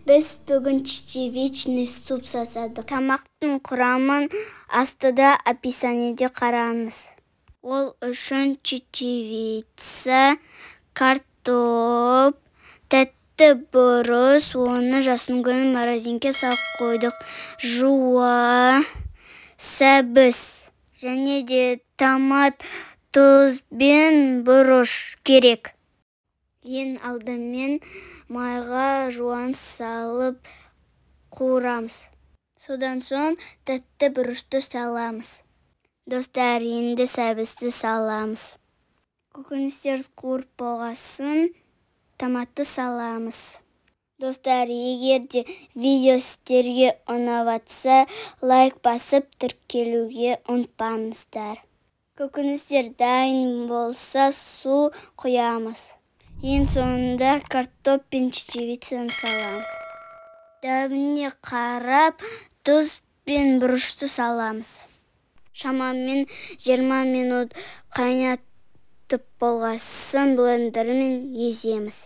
Біз бүгін чечевичный суп жасадық. Тамақтың құрамын астыда описаниеде қараңыз. Ол үшін чечевица, картоп, тәтті бұрыш, оны жасын күні морозилке салып қойдық. Жуа, сәбіз және де томат, тұз бен бұрыш керек. Ең алдымен майға жуан салып қуырамыз. Содан соң тәтті бұрышты саламыз. Достар, енді сәбізді саламыз. Көкөністер қуырып болғасын томатты саламыз. Достар, егер де видео сіздерге ұнаватса, лайк басып тіркелуге ұмытпаңыздар. Көкөністер дайын болса, су құямыз. Ең соңында картоп пен чечевицаны саламыз. Дәміне қарап, тұз бен бұрышты саламыз. Шамамен 20 минут қайнатып болғасын блендермен еземіз.